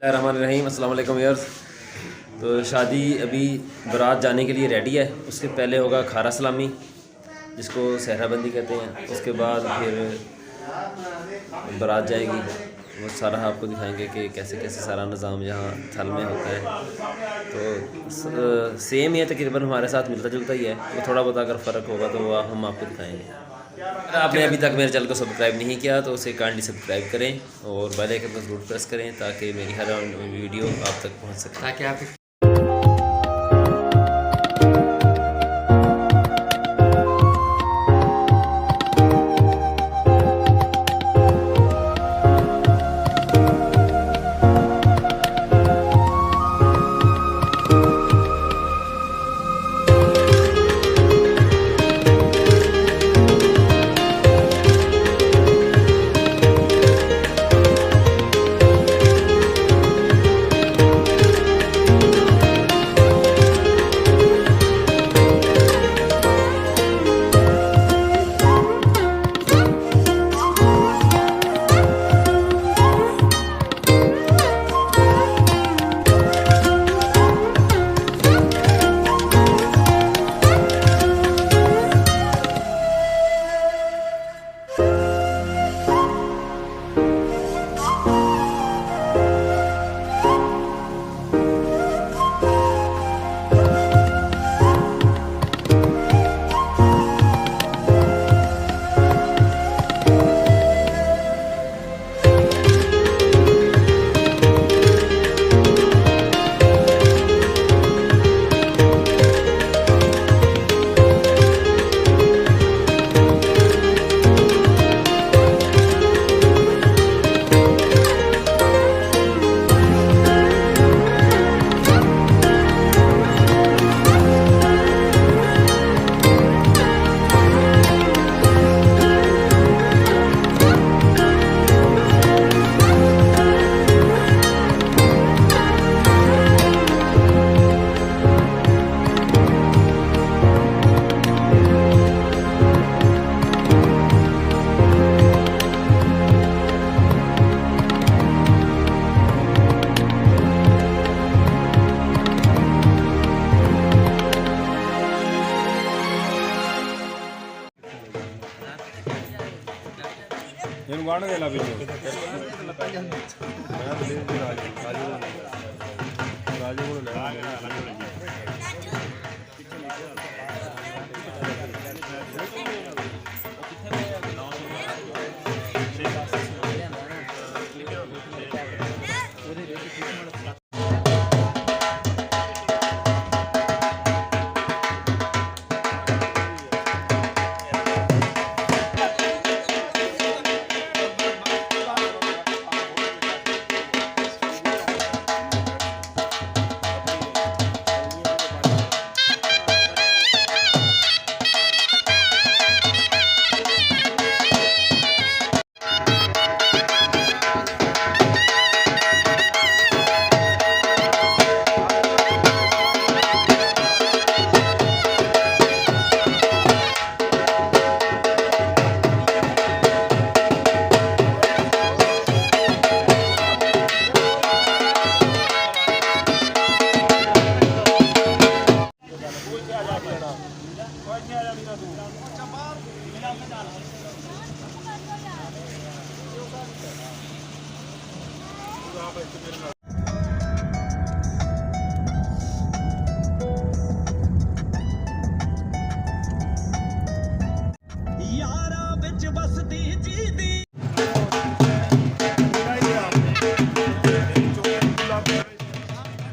रहीम अस्सलाम वालेकुम यार्स। तो शादी अभी बारात जाने के लिए रेडी है। उसके पहले होगा खारा सलामी जिसको सहराबंदी कहते हैं। उसके बाद फिर बारात जाएगी। वो सारा आपको दिखाएंगे कि कैसे कैसे सारा निज़ाम यहाँ थल में होता है। तो सेम ही है, तकरीबन हमारे साथ मिलता जुलता ही है। वो थोड़ा बहुत अगर फ़र्क होगा तो वो हम आपको दिखाएंगे। अगर आपने अभी तक मेरे चैनल को सब्सक्राइब नहीं किया तो उसे काइंडली सब्सक्राइब करें और बेल आइकन को ज़रूर प्रेस करें ताकि मेरी हर वीडियो आप तक पहुंच सके, ताकि आप गाने दे ला भी राजू को ले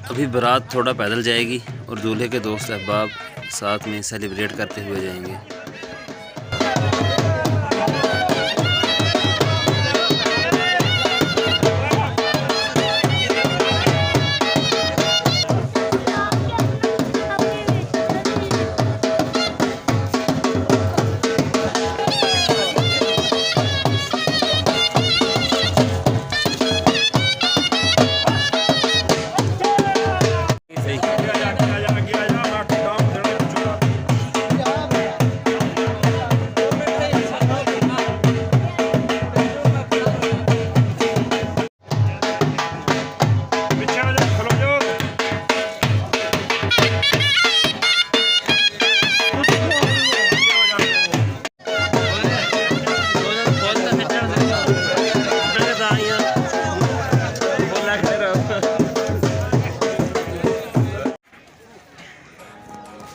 अभी बारात थोड़ा पैदल जाएगी और दूल्हे के दोस्त अहबाब साथ में सेलिब्रेट करते हुए जाएंगे।